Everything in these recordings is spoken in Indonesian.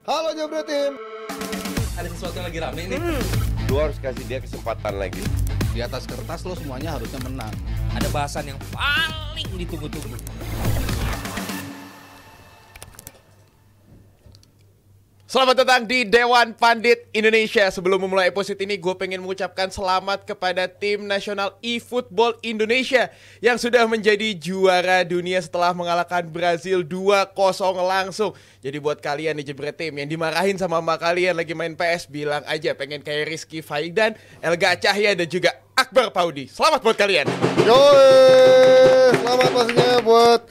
Halo Jebret Tim. Ada sesuatu yang lagi rame nih. Lu harus kasih dia kesempatan lagi. Di atas kertas lo semuanya harusnya menang. Ada bahasan yang paling ditunggu-tunggu. Selamat datang di Dewan Pandit Indonesia. Sebelum memulai episode ini, gue pengen mengucapkan selamat kepada tim nasional eFootball Indonesia yang sudah menjadi juara dunia setelah mengalahkan Brazil 2-0 langsung. Jadi buat kalian nih Jebret Tim yang dimarahin sama emak kalian lagi main PS, bilang aja pengen kayak Rizky Faidan, Elga Cahya dan juga Akbar Paudi. Selamat buat kalian. Yoi, selamat pastinya buat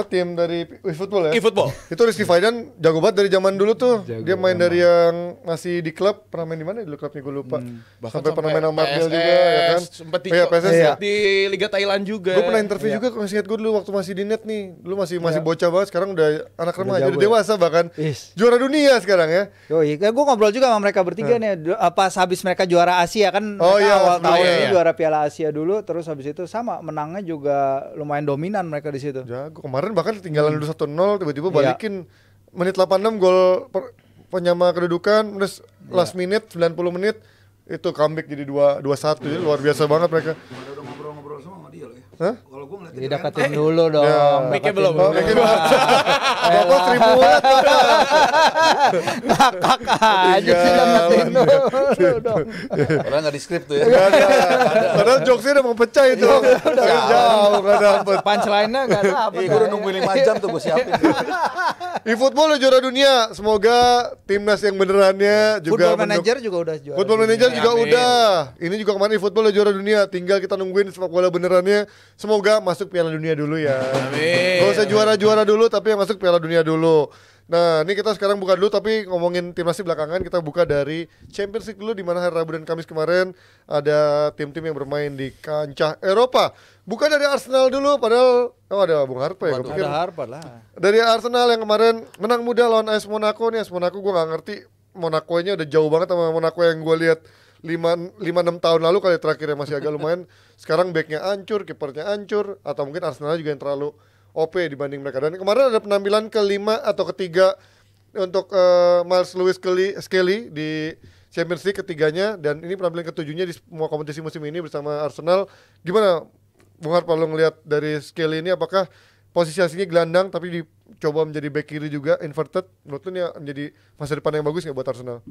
tim dari eFootball ya? eFootball. Itu Rizky Faidan jago banget dari zaman dulu tuh. Jago Dia main emang. dari yang masih di klub, pernah main di mana dulu klubnya gue lupa. Sampai pernah main sama Marvel PSS, juga ya kan. Sempet di, Iya, PSS ya. di Liga Thailand juga. Gue pernah interview juga, masih ingat gue dulu waktu masih di net nih. Dulu masih bocah banget, sekarang udah anak remaja, udah dewasa bahkan. Juara dunia sekarang ya. Yoi, gue ngobrol juga sama mereka bertiga nih. Pas habis mereka juara Asia kan, Oh, mereka iya, awal sebelumnya, tahun iya. itu juara Piala Asia dulu, terus habis itu sama menangnya juga lumayan dominan mereka di situ. Jago. Kemarin bahkan ketinggalan dulu 1-0, tiba-tiba balikin menit 86 gol penyama kedudukan, terus last minute 90 menit itu comeback jadi 2-1. Jadi luar biasa banget mereka. Udah ngobrol-ngobrol sama dia loh ya. Hah? Kalau gue ngeliatin Didekatin dulu dong. Mic-nya belum. Bapak seribuan. Ngakak aja sih deketin dulu dong. orang nggak di skrip tuh ya. Gak ada. Padahal jokesnya udah mau pecah itu. Jauh gak dapet. Punchline-nya gak dapet. Gue udah nungguin 5 jam tuh gue siapin. eFootball udah juara dunia. Semoga timnas yang benerannya juga Football Manager juga udah juara. Football Manager juga Amin. udah. Ini juga kemarin eFootball udah juara dunia. Tinggal kita nungguin sepak bola benerannya. Semoga masuk Piala Dunia dulu ya. Amin. Gak usah juara-juara dulu, tapi yang masuk Piala Dunia dulu. Nah, ini kita sekarang buka dulu, tapi ngomongin timnas di belakangan. Kita buka dari Champions League dulu, di mana hari Rabu dan Kamis kemarin ada tim-tim yang bermain di kancah Eropa. Buka dari Arsenal dulu, padahal ada Bung Harpa ya. Gua pikir. Ada Harvard lah. Dari Arsenal yang kemarin menang mudah lawan AS Monaco nih. AS Monaco gue gak ngerti, Monaco-nya udah jauh banget sama Monaco yang gue lihat 5-6 tahun lalu kali terakhirnya, masih agak lumayan. Sekarang backnya hancur, kipernya hancur, atau mungkin Arsenal juga yang terlalu OP dibanding mereka. Dan kemarin ada penampilan kelima atau ketiga untuk Miles Lewis Skelly di Champions League ketiganya, dan ini penampilan ketujuhnya di semua kompetisi musim ini bersama Arsenal. Gimana Bung Harpa lo ngelihat dari Skelly ini, apakah posisi aslinya gelandang tapi dicoba menjadi back kiri juga inverted? Menurut lo ini menjadi masa depan yang bagus nggak buat Arsenal?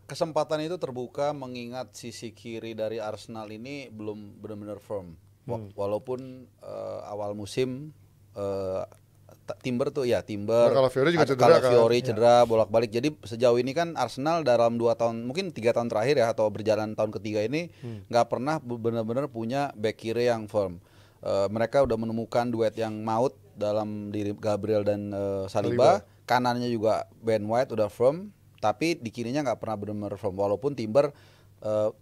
Kesempatan itu terbuka mengingat sisi kiri dari Arsenal ini belum benar-benar firm. Walaupun awal musim Timber Nah, Calafiori juga cedera kan? Calafiori cedera bolak-balik. Jadi sejauh ini kan Arsenal dalam 2 tahun, mungkin 3 tahun terakhir ya, atau berjalan tahun ketiga ini nggak pernah benar-benar punya back kiri yang firm. Mereka udah menemukan duet yang maut dalam diri Gabriel dan Saliba. Kanannya juga Ben White udah firm, tapi di kirinya nggak pernah benar-benar firm. Walaupun Timber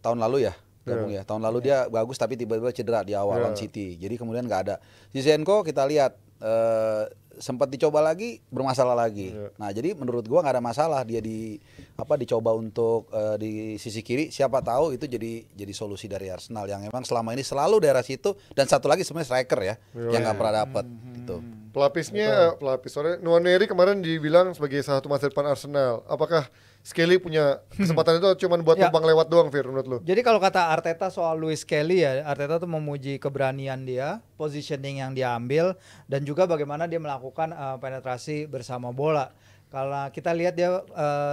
tahun lalu ya gabung ya, tahun lalu dia bagus tapi tiba-tiba cedera di awal lawan City. Jadi kemudian nggak ada. Zinchenko kita lihat sempat dicoba lagi, bermasalah lagi. Nah, jadi menurut gua nggak ada masalah dia dicoba untuk di sisi kiri. Siapa tahu itu jadi solusi dari Arsenal yang emang selama ini selalu daerah situ. Dan satu lagi sebenarnya striker ya, yang nggak pernah dapat gitu. Pelapisnya, Nwaneri kemarin dibilang sebagai salah satu masa depan Arsenal. Apakah Skelly punya kesempatan itu cuma buat numpang lewat doang, Fir, menurut lu? Jadi kalau kata Arteta soal Luis Skelly ya, Arteta tuh memuji keberanian dia, positioning yang dia ambil, dan juga bagaimana dia melakukan penetrasi bersama bola. Kalau kita lihat dia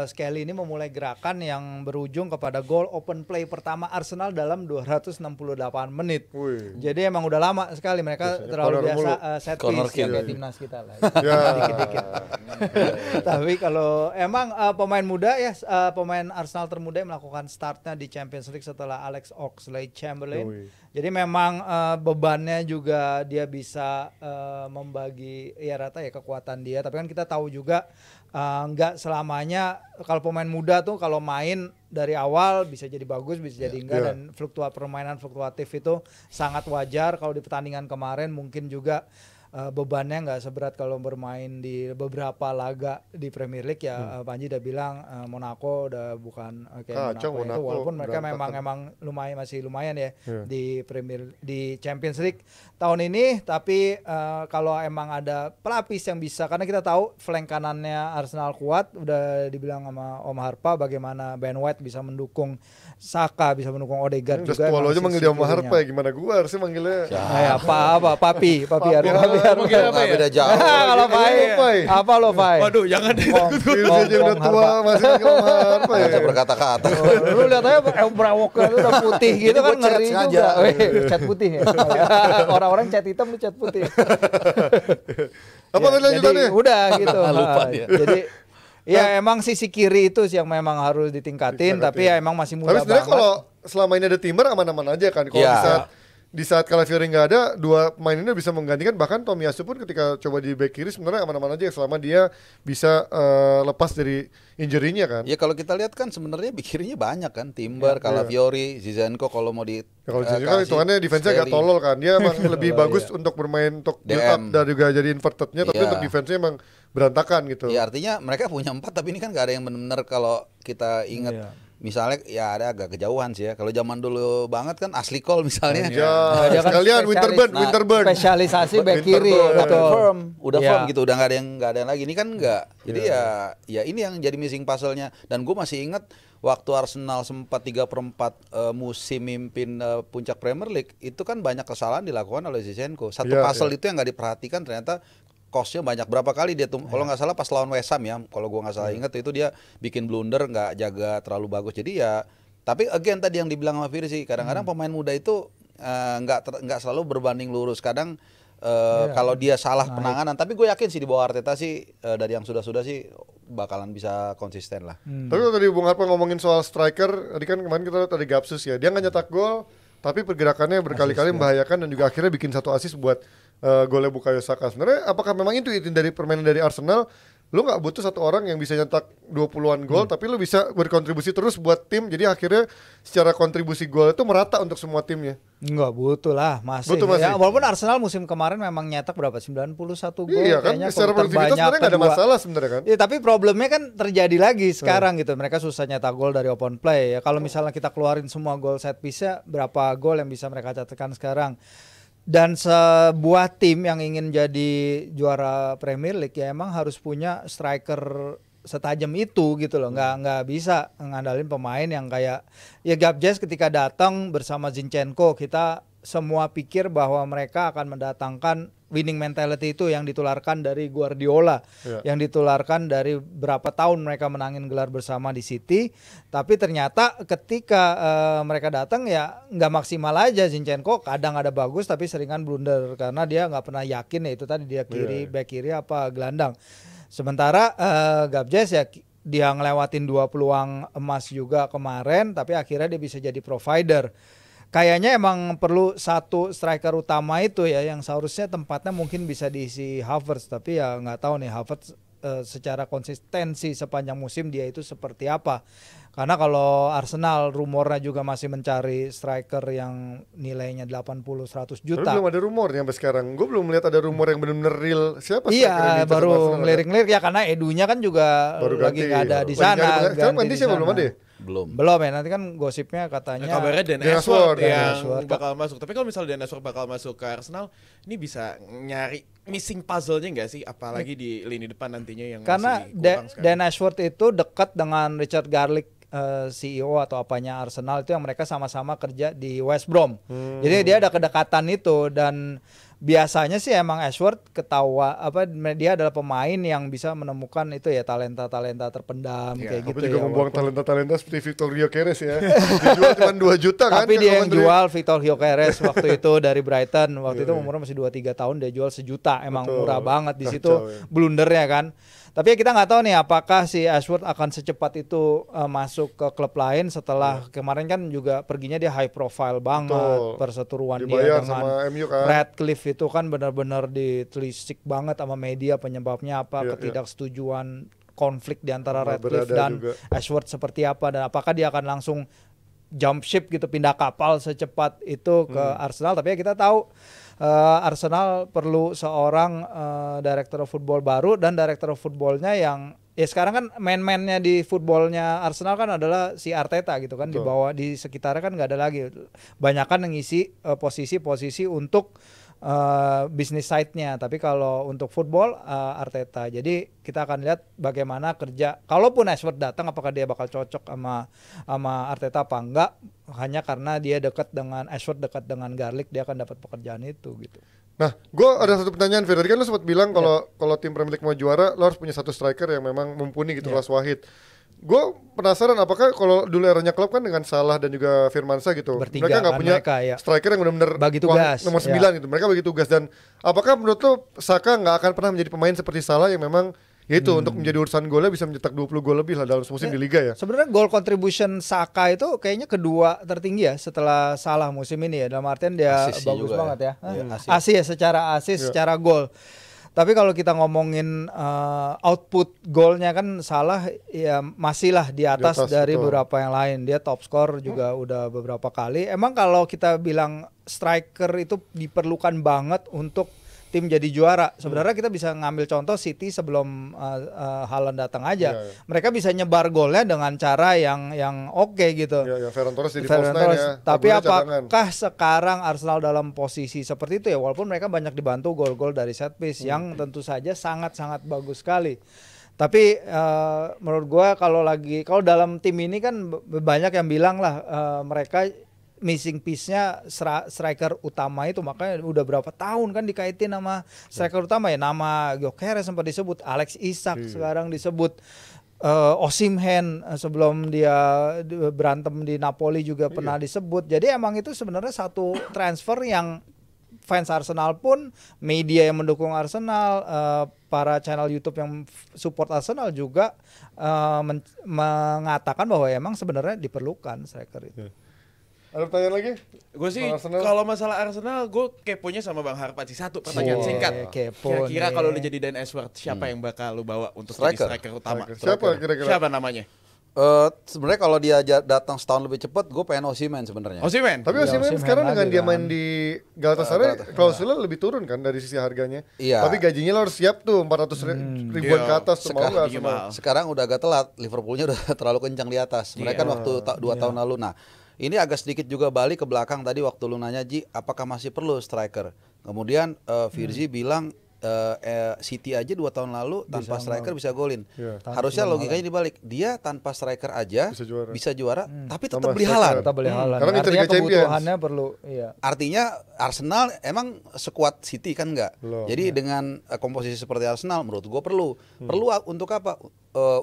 Skelly ini memulai gerakan yang berujung kepada gol open play pertama Arsenal dalam 268 menit. Wih. Jadi emang udah lama sekali mereka Biasanya terlalu corner biasa mulu. set Corner piece kick. kayak timnas kita lah. Ya. Dikit-dikit. Tapi kalau emang pemain muda ya, pemain Arsenal termuda yang melakukan startnya di Champions League setelah Alex Oxlade-Chamberlain. Wih. Jadi memang bebannya juga dia bisa membagi ya rata ya kekuatan dia. Tapi kan kita tahu juga nggak selamanya kalau pemain muda tuh kalau main dari awal bisa jadi bagus, bisa jadi enggak, dan permainan fluktuatif itu sangat wajar. Kalau di pertandingan kemarin mungkin juga bebannya nggak seberat kalau bermain di beberapa laga di Premier League ya. Panji udah bilang Monaco udah bukan kayak Kacau Monaco itu, Monaco, walaupun mereka berantakan. memang masih lumayan ya Iya. di Champions League tahun ini. Tapi kalau emang ada pelapis yang bisa, karena kita tahu flank kanannya Arsenal kuat, udah dibilang sama Om Harpa bagaimana Ben White bisa mendukung Saka, bisa mendukung Odegaard Udah juga. tua lo emang aja manggil dia sisi Om Harpa kirinya. ya, gimana gua harusnya manggilnya Apa papi manggil apa ya? Beda jauh. kalau Pai Pai. apa lo Pai? Waduh, jangan deh. Phil aja udah tua masih manggil Om Harpa ya. Baca berkata-kata. Lu lihat aja berawoknya itu udah putih gitu Ini kan, gua cat ngeri sengaja. juga. Cat putih ya. Orang-orang cat hitam, lu cat putih. Apa Ya, tadi lanjutannya? jadi udah gitu. Lupa Ah, dia. Jadi ya emang sisi kiri itu sih yang memang harus ditingkatin, tapi ya emang masih muda Tapi sebenarnya banget. kalau selama ini ada Timber aman-aman aja kan. Kalau Iya. di saat Calafiori nggak ada, dua pemain ini bisa menggantikan. Bahkan Tomiyasu pun ketika coba di back kiri sebenarnya aman-aman aja selama dia bisa lepas dari injury-nya kan. Ya kalau kita lihat kan sebenarnya pikirnya banyak kan, Timber, Calafiori, Zizenko kalau mau di Ya, kalau Zinchenko kan hitungannya defense-nya agak Skelly. tolol kan. Dia emang lebih bagus untuk bermain untuk build up DM. dan juga jadi inverted-nya, tapi Iya. untuk defense-nya emang berantakan gitu. Ya artinya mereka punya 4 tapi ini kan gak ada yang benar-benar kalau kita ingat. Iya. Misalnya ya ada agak kejauhan sih ya. Kalau zaman dulu banget kan Ashley Cole misalnya. Ya, Dia kan sekalian spesialis. Winterburn, Nah, Winterburn. Spesialisasi back kiri, Winterburn. betul. Udah Iya. firm gitu, udah nggak ada yang lagi. Ini kan enggak. Jadi ya ini yang jadi missing puzzle-nya. Dan gue masih ingat waktu Arsenal sempat 3/4 musim mimpin puncak Premier League, itu kan banyak kesalahan dilakukan oleh Zinchenko. Satu Iya, puzzle iya. itu yang nggak diperhatikan ternyata cost-nya banyak. Berapa kali dia tuh, kalau nggak salah pas lawan West Ham ya, kalau gua nggak salah ingat itu dia bikin blunder, nggak jaga terlalu bagus. Jadi ya, tapi again tadi yang dibilang sama Firi sih, kadang-kadang pemain muda itu nggak selalu berbanding lurus. Kadang kalau dia salah penanganan, tapi gue yakin sih di bawah Arteta sih dari yang sudah-sudah sih bakalan bisa konsisten lah. Tapi kalau tadi Bung Harpa ngomongin soal striker, tadi kan kemarin kita lihat tadi Gapsus ya, dia nggak nyetak gol, tapi pergerakannya berkali-kali membahayakan dan juga akhirnya bikin satu assist buat golnya Bukayo Saka. Sebenarnya apakah memang itu dari permainan dari Arsenal? Lu nggak butuh satu orang yang bisa nyetak 20-an gol, tapi lu bisa berkontribusi terus buat tim. Jadi akhirnya secara kontribusi gol itu merata untuk semua timnya. Enggak butuh lah, masih. Butuh masih. Ya, walaupun Arsenal musim kemarin memang nyetak berapa? 91 gol Iya kan, kayaknya, secara kalau produktivitas terbanyak sebenarnya nggak ada kedua. masalah sebenarnya kan. Iya, tapi problemnya kan terjadi lagi sekarang gitu. Mereka susah nyetak gol dari open play. Ya kalau misalnya kita keluarin semua gol set piece-nya, berapa gol yang bisa mereka catatkan sekarang? Dan sebuah tim yang ingin jadi juara Premier League ya emang harus punya striker setajam itu gitu loh. Nggak bisa ngandalin pemain yang kayak ya Gabjes ketika datang bersama Zinchenko, kita semua pikir bahwa mereka akan mendatangkan winning mentality itu yang ditularkan dari Guardiola, yang ditularkan dari berapa tahun mereka menangin gelar bersama di City. Tapi ternyata ketika mereka datang ya nggak maksimal aja. Zinchenko kadang ada bagus tapi seringan blunder karena dia nggak pernah yakin ya itu tadi dia kiri, back kiri apa gelandang. Sementara Gabjes ya dia ngelewatin 2 peluang emas juga kemarin, tapi akhirnya dia bisa jadi provider. Kayaknya emang perlu satu striker utama itu ya yang seharusnya tempatnya mungkin bisa diisi Havertz, tapi ya nggak tahu nih Havertz secara konsistensi sepanjang musim dia itu seperti apa. Karena kalau Arsenal rumornya juga masih mencari striker yang nilainya 80-100 Tapi juta. belum ada rumornya sampai sekarang. Gue belum melihat ada rumor yang benar-benar real. Siapa striker yang Iya, diincar sama baru Arsenal? ngelirik-ngelirik ya karena Edunya kan juga Baru lagi ganti. nggak ada di Oh, sana. sekarang ganti ganti di siapa sana. belum ada ya? Belum Ya, nanti kan gosipnya katanya. Kabarnya Dan Dan Ashworth Ashworth, Dan yang Ashworth. bakal masuk. Tapi kalau misalnya Dan Ashworth bakal masuk ke Arsenal, ini bisa nyari missing puzzle-nya nggak sih? Apalagi di lini depan nantinya yang Karena masih kurang sekarang. Dan Ashworth itu dekat dengan Richard Garlick, CEO atau apanya Arsenal itu yang mereka sama-sama kerja di West Brom. Jadi dia ada kedekatan itu dan biasanya sih emang Ashworth dia adalah pemain yang bisa menemukan itu ya talenta-talenta terpendam kayak Tapi gitu juga ya. membuang walaupun- talenta-talenta seperti Victorio Keres ya. Dijual cuma 2 juta kan. Tapi ke dia yang Coventry. jual Victor Gyökeres waktu itu dari Brighton. Waktu itu umurnya masih 2-3 tahun, dia jual 1 juta. Emang Betul. murah banget di situ Kacau, ya. blundernya kan. Tapi ya kita nggak tahu nih apakah si Ashworth akan secepat itu masuk ke klub lain setelah kemarin kan juga perginya dia high profile banget. Betul. Perseteruan Dibayar dia sama dengan MU kan. Radcliffe itu kan benar-benar ditelisik banget sama media penyebabnya apa, Iya, ketidaksetujuan konflik di antara Sama Radcliffe berada dan juga. Ashworth seperti apa dan apakah dia akan langsung jump ship gitu, pindah kapal secepat itu ke Arsenal. Tapi ya kita tahu Arsenal perlu seorang director of football baru, dan director of footballnya yang ya sekarang kan main-mainnya di footballnya Arsenal kan adalah si Arteta gitu kan. Di bawah, di sekitarnya kan nggak ada lagi, banyakan yang ngisi posisi-posisi untuk bisnis side-nya. Tapi kalau untuk football Arteta. Jadi kita akan lihat bagaimana kerja. Kalaupun Ashford datang, apakah dia bakal cocok sama Arteta apa enggak? Hanya karena dia dekat dengan Ashford, dekat dengan Garlic, dia akan dapat pekerjaan itu gitu. Nah, gue ada satu pertanyaan, Fir. Tadi kan lo sempat bilang kalau tim Premier League mau juara, lo harus punya satu striker yang memang mumpuni gitu, kelas Wahid. Gue penasaran apakah kalau dulu eranya klub kan dengan Salah dan juga Firmansyah gitu, Bertiga mereka nggak kan punya mereka, striker yang benar-benar bagi tugas, nomor 9 gitu. Mereka bagi tugas. Dan apakah menurut lo Saka nggak akan pernah menjadi pemain seperti Salah yang memang yaitu untuk menjadi urusan golnya bisa mencetak 20 gol lebih lah dalam semusim di Liga ya? Sebenarnya goal contribution Saka itu kayaknya kedua tertinggi ya setelah Salah musim ini ya. Dalam artian dia Asisnya bagus juga banget ya. Iya, Asis ya, secara asis, secara gol. Tapi kalau kita ngomongin output golnya kan Salah ya masih lah di atas dari beberapa yang lain. Dia top score juga udah beberapa kali. Emang kalau kita bilang striker itu diperlukan banget untuk tim jadi juara. Sebenarnya kita bisa ngambil contoh City sebelum Haaland datang aja. Mereka bisa nyebar golnya dengan cara yang oke gitu. Ferran Torres jadi Ferran false nine Torres. ya. Tapi Aguero cadangan. apakah sekarang Arsenal dalam posisi seperti itu ya? Walaupun mereka banyak dibantu gol-gol dari set piece yang tentu saja sangat-sangat bagus sekali. Tapi menurut gua kalau dalam tim ini kan banyak yang bilang lah mereka missing piece-nya striker utama itu, makanya udah berapa tahun kan dikaitin sama striker utama ya. Nama Gyökeres sempat disebut, Alex Isak sekarang disebut, Osimhen sebelum dia berantem di Napoli juga pernah disebut. Jadi emang itu sebenarnya satu transfer yang fans Arsenal pun, media yang mendukung Arsenal, para channel YouTube yang support Arsenal juga mengatakan bahwa emang sebenarnya diperlukan striker itu. Ada pertanyaan lagi? Gue sih kalau masalah Arsenal, gue keponya sama Bang Harpat sih. Satu pertanyaan singkat. Kira-kira kalau lu jadi Dan Ashworth, siapa yang bakal lu bawa untuk jadi striker utama? Siapa kira-kira? Siapa namanya? Sebenarnya kalau dia datang setahun lebih cepat, gue pengen Osimhen sebenarnya. Osimhen? Tapi Osimhen sekarang dengan dia main di Galatasaray, klausulnya Galatasaray. lebih turun kan dari sisi harganya. Iya. Tapi gajinya lo harus siap tuh 400 ribuan ke atas tuh, mau nggak Arsenal? Sekarang udah agak telat, Liverpoolnya udah terlalu kencang di atas. Mereka kan waktu 2 tahun lalu. Nah, ini agak sedikit juga balik ke belakang tadi waktu lu nanya, Ji, apakah masih perlu striker? Kemudian Virzi bilang City aja 2 tahun lalu tanpa striker bisa golin. Harusnya logikanya dibalik. Dia tanpa striker aja bisa juara, tapi tetap beli Haaland. Karena Artinya Champions. kebutuhannya perlu. Artinya Arsenal emang sekuat City kan enggak? Jadi dengan komposisi seperti Arsenal menurut gue perlu untuk apa?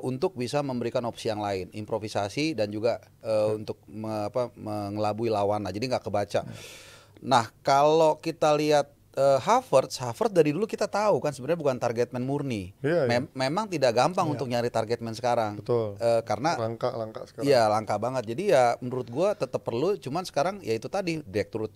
Untuk bisa memberikan opsi yang lain, improvisasi dan juga untuk mengelabui lawan. Nah, jadi nggak kebaca. Nah, kalau kita lihat Havertz dari dulu kita tahu kan sebenarnya bukan target man murni. Memang tidak gampang untuk nyari target man sekarang. Betul. Karena langka sekarang. Iya, langka banget. Jadi ya menurut gua tetap perlu, cuman sekarang ya itu tadi direktur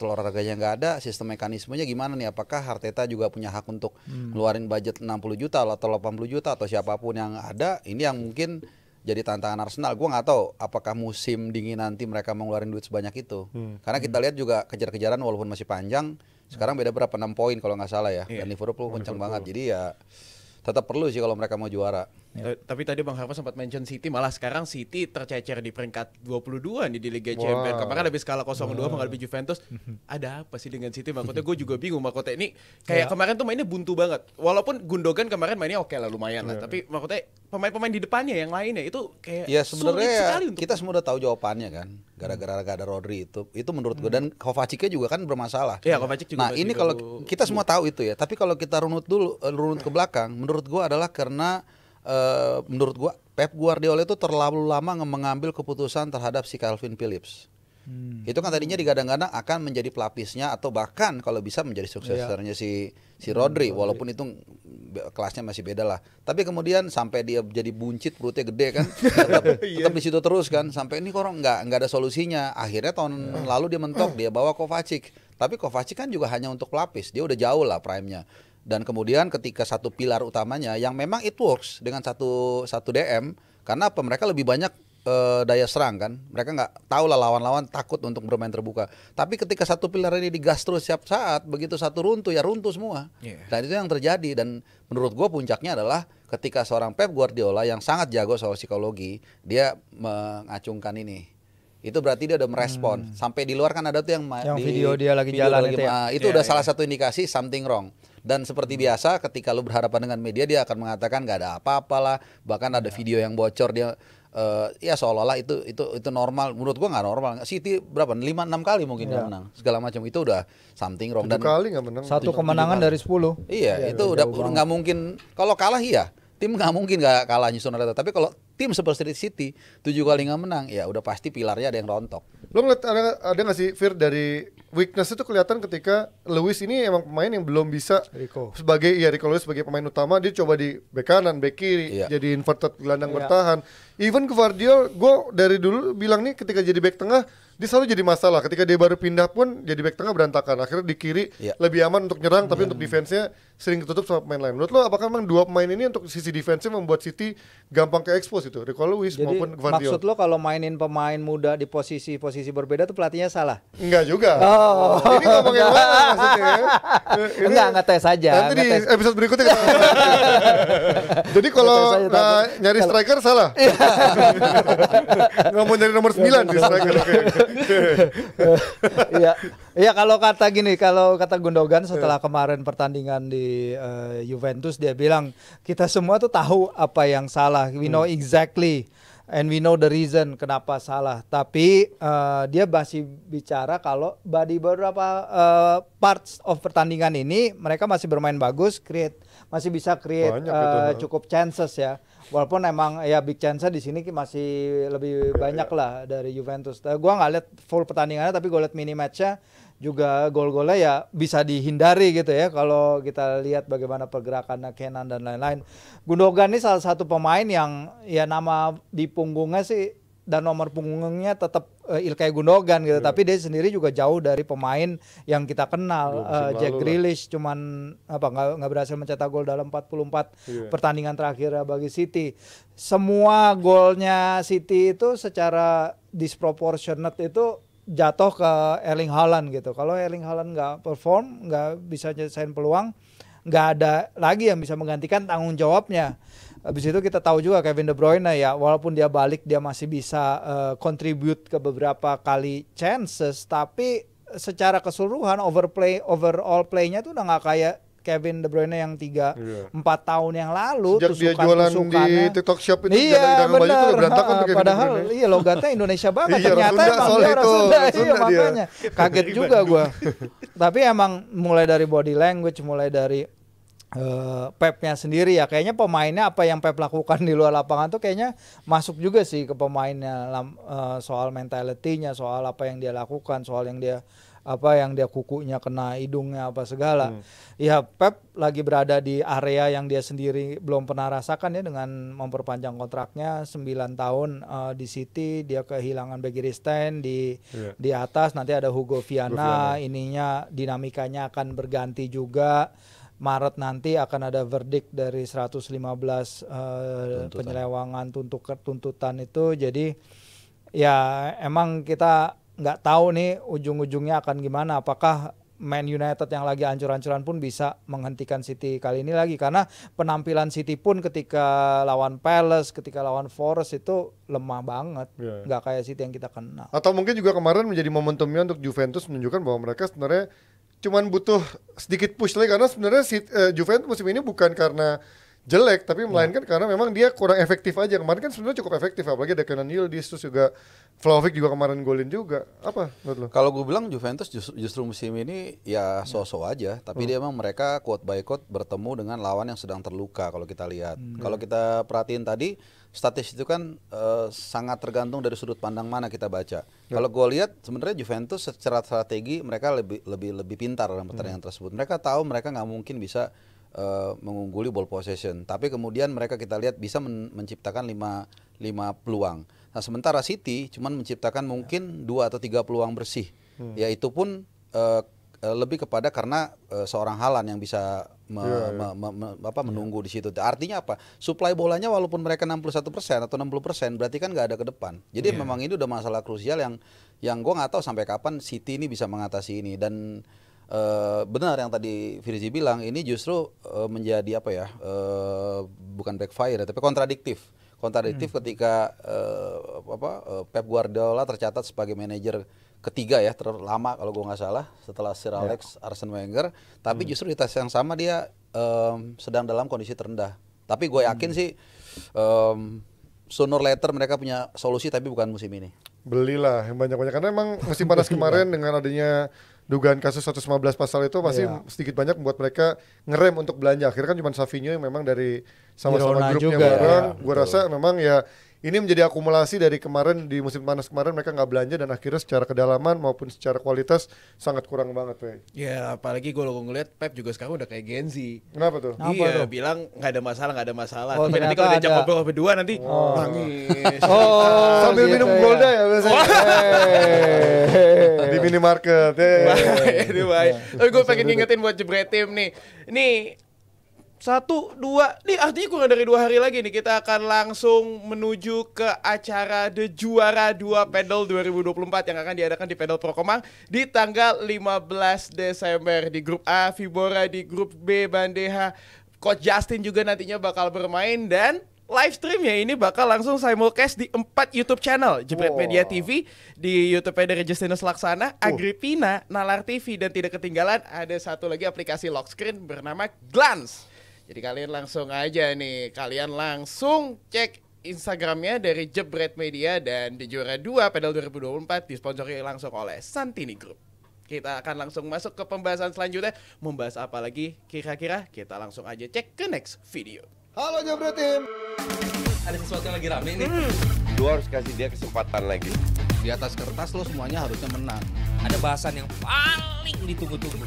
olahraganya nggak ada, sistem mekanismenya gimana nih? Apakah Arteta juga punya hak untuk ngeluarin budget 60 juta atau 80 juta atau siapapun yang ada? Ini yang mungkin jadi tantangan Arsenal. Gue nggak tahu apakah musim dingin nanti mereka mau ngeluarin duit sebanyak itu. Karena kita lihat juga kejar-kejaran walaupun masih panjang. Sekarang beda berapa? 6 poin kalau nggak salah ya. Dan Liverpool kencang banget. Jadi ya tetap perlu sih kalau mereka mau juara. Tapi tadi Bang Harpa sempat mention City, malah sekarang City tercecer di peringkat 22 nih di Liga Champions. Kemarin habis kalah 0-2 menghadapi Juventus. Ada apa sih dengan City? Maksudnya gue juga bingung. Maksudnya ini kayak kemarin tuh mainnya buntu banget. Walaupun Gundogan kemarin mainnya oke lah, lumayan lah. Tapi maksudnya pemain-pemain di depannya yang lainnya itu kayak ya sulit sebenarnya sekali untuk kita semua udah tahu jawabannya kan. Gara-gara gak ada Rodri itu menurut gue, dan Kovacicnya juga kan bermasalah. Iya, Kovacic juga. Nah, ini kalau kita semua tahu itu ya. Tapi kalau kita runut ke belakang, menurut gue adalah karena menurut gua Pep Guardiola itu terlalu lama mengambil keputusan terhadap si Calvin Phillips. Itu kan tadinya digadang-gadang akan menjadi pelapisnya atau bahkan kalau bisa menjadi suksesornya si Rodri, walaupun itu kelasnya masih beda lah. Tapi kemudian sampai dia jadi buncit, perutnya gede kan, tetap di situ terus kan, sampai ini kok nggak ada solusinya. Akhirnya tahun lalu dia mentok, dia bawa Kovacic. Tapi Kovacic kan juga hanya untuk pelapis, dia udah jauh lah prime-nya. Dan kemudian ketika satu pilar utamanya yang memang it works dengan satu DM, karena apa, mereka lebih banyak daya serang kan. Mereka nggak tahu lah lawan-lawan takut untuk bermain terbuka. Tapi ketika satu pilar ini digas terus setiap saat, begitu satu runtuh ya runtuh semua. Dan itu yang terjadi. Dan menurut gue puncaknya adalah ketika seorang Pep Guardiola yang sangat jago soal psikologi, dia mengacungkan ini. Itu berarti dia udah merespon. Sampai di luar kan ada tuh yang video dia lagi jalan itu ya. Itu udah salah satu indikasi something wrong. Dan seperti biasa ketika lu berhadapan dengan media, dia akan mengatakan nggak ada apa-apalah. Bahkan ada video yang bocor dia ya seolah-olah itu normal. Menurut gua nggak normal. City berapa? 5-6 kali mungkin yang menang. Segala macam itu udah something wrong. 7 kali nggak menang. 1 kemenangan dari 10. Iya, itu udah nggak mungkin. Kalau kalah iya, tim nggak mungkin nggak kalah nyusun Arteta. Tapi kalau tim seperti City 7 kali nggak menang, ya udah pasti pilarnya ada yang rontok. Lo ngeliat ada nggak sih Fir dari weakness itu kelihatan ketika Lewis ini emang pemain yang belum bisa Rico Lewis sebagai pemain utama, dia coba di bek kanan, bek kiri, jadi inverted gelandang bertahan. Even Gvardiol, gue dari dulu bilang nih ketika jadi bek tengah dia selalu jadi masalah. Ketika dia baru pindah pun jadi bek tengah berantakan. Akhirnya di kiri lebih aman untuk nyerang, tapi untuk defense-nya sering ketutup sama pemain lain. Menurut lo apakah memang dua pemain ini untuk sisi defense-nya membuat City gampang ke expose itu, Rico Lewis maupun Gvardiol? Maksud lo kalau mainin pemain muda di posisi berbeda tuh pelatihnya salah? Enggak juga. Ini ngomongin mana maksudnya? Enggak tes aja. Nanti di episode berikutnya kita jadi kalau nyari striker salah. Nggak mau nyari nomor 9 di striker. Iya kalau kata Gundogan setelah kemarin pertandingan di Juventus, dia bilang kita semua tuh tahu apa yang salah. We know exactly and we know the reason kenapa salah. Tapi dia masih bicara kalau di beberapa parts of pertandingan ini mereka masih bermain bagus, masih bisa create cukup chances ya. Walaupun emang ya big chance di sini masih lebih banyak lah dari Juventus. Gua nggak lihat full pertandingannya, tapi gue lihat mini matchnya juga gol-golnya ya bisa dihindari gitu ya kalau kita lihat bagaimana pergerakannya Kenan dan lain-lain. Gundogan ini salah satu pemain yang ya nama di punggungnya sih dan nomor punggungnya tetap Ilkay Gundogan gitu, tapi dia sendiri juga jauh dari pemain yang kita kenal. Jack Grealish cuman nggak berhasil mencetak gol dalam 44 pertandingan terakhir bagi City. Semua golnya City itu secara disproportionate itu jatuh ke Erling Haaland gitu. Kalau Erling Haaland nggak perform, nggak bisa nyelesain peluang, nggak ada lagi yang bisa menggantikan tanggung jawabnya. Habis itu kita tahu juga Kevin De Bruyne ya, walaupun dia balik dia masih bisa contribute ke beberapa kali chances, tapi secara keseluruhan overall play-nya tuh udah nggak kayak Kevin De Bruyne yang 3-4 tahun yang lalu. Sejak dia jualan di TikTok Shop itu iya, baju itu berantakan tuh Kevin padahal De Bruyne. iya logatnya Indonesia banget. Iya, ternyata Sunda, emang soal dia itu. orang Sunda, iya Sunda dia. makanya kaget juga gue. Tapi emang mulai dari body language, mulai dari Pepnya sendiri ya, kayaknya pemainnya apa yang Pep lakukan di luar lapangan tuh kayaknya masuk juga sih ke pemainnya, soal mentality-nya, soal apa yang dia lakukan, soal yang dia kukunya kena hidungnya apa segala. Ya Pep lagi berada di area yang dia sendiri belum pernah rasakan ya, dengan memperpanjang kontraknya 9 tahun di City. Dia kehilangan Begiristain di atas, nanti ada Hugo Viana. Ininya dinamikanya akan berganti juga. Maret nanti akan ada verdict dari 115 penyelewangan tuntutan itu. Jadi ya emang kita nggak tahu nih ujung-ujungnya akan gimana. Apakah Man United yang lagi ancur-ancuran pun bisa menghentikan City kali ini lagi, karena penampilan City pun ketika lawan Palace, ketika lawan Forest itu lemah banget, nggak kayak City yang kita kenal. Atau mungkin juga kemarin menjadi momentumnya untuk Juventus menunjukkan bahwa mereka sebenarnya cuman butuh sedikit push lagi, karena sebenarnya Juventus musim ini bukan karena jelek, tapi melainkan karena memang dia kurang efektif aja. Kemarin kan sebenarnya cukup efektif, apalagi ada Kenan Yildiz, terus juga Vlahovic juga kemarin golin juga. Apa menurut lo? Kalau gue bilang Juventus justru musim ini ya so-so aja, tapi dia emang mereka quote by quote bertemu dengan lawan yang sedang terluka kalau kita lihat. Kalau kita perhatiin tadi statistik itu kan sangat tergantung dari sudut pandang mana kita baca. Kalau gue lihat sebenarnya Juventus secara strategi mereka lebih pintar dalam pertandingan tersebut. Mereka tahu mereka nggak mungkin bisa mengungguli ball possession, tapi kemudian mereka kita lihat bisa menciptakan 5 peluang. Nah sementara City cuman menciptakan mungkin 2 atau 3 peluang bersih, yaitu pun lebih kepada karena seorang Haaland yang bisa menunggu di situ. Artinya apa? Suplai bolanya walaupun mereka 61% atau 60%, berarti kan nggak ada ke depan. Jadi memang ini udah masalah krusial yang gue nggak tahu sampai kapan City ini bisa mengatasi ini. Dan benar yang tadi Firzi bilang, ini justru menjadi apa ya? Bukan backfire tapi kontradiktif ketika Pep Guardiola tercatat sebagai manajer ketiga ya terlama kalau gue nggak salah setelah Sir Alex Arsene Wenger, tapi justru di tes yang sama dia sedang dalam kondisi terendah. Tapi gue yakin sih sooner later mereka punya solusi, tapi bukan musim ini. Belilah yang banyak-banyak karena emang musim panas kemarin dengan adanya dugaan kasus 115 pasal itu pasti sedikit banyak membuat mereka ngerem untuk belanja. Akhirnya kan cuma Savinho yang memang dari sama-sama grupnya bareng. Gue rasa memang ya ini menjadi akumulasi dari kemarin di musim panas kemarin mereka nggak belanja dan akhirnya secara kedalaman maupun secara kualitas sangat kurang banget, Pe. Ya apalagi gue ngeliat Pep juga sekarang udah kayak Gen Z. Kenapa tuh? Iya, bilang nggak ada masalah. Tapi nanti kalau diajak ngobrol berdua nanti nangis. Sambil minum Golda ya biasanya. Di minimarket. Tapi gue pengen ngingetin buat Jebret Tim nih. Nih 1, 2, nih artinya kurang dari 2 hari lagi nih kita akan langsung menuju ke acara The Juara 2 Padel 2024 yang akan diadakan di Padel Pro Kemang di tanggal 15 Desember. Di grup A Vibora, di grup B Bandeha. Coach Justin juga nantinya bakal bermain dan live streamnya ini bakal langsung simulcast di 4 YouTube channel. Jebret Media TV, di YouTube-nya dari Justinus Laksana, Agripina, Nalar TV, dan tidak ketinggalan ada satu lagi aplikasi lock screen bernama Glance. Jadi kalian langsung aja nih, kalian langsung cek Instagramnya dari Jebret Media dan di Juara 2 Padel 2024 disponsori langsung oleh Santini Group. Kita akan langsung masuk ke pembahasan selanjutnya. Membahas apa lagi kira-kira? Kita langsung aja cek ke next video. Halo Jebret Tim. Ada sesuatu yang lagi rame nih. Lu harus kasih dia kesempatan lagi. Di atas kertas lo semuanya harusnya menang. Ada bahasan yang paling ditunggu-tunggu.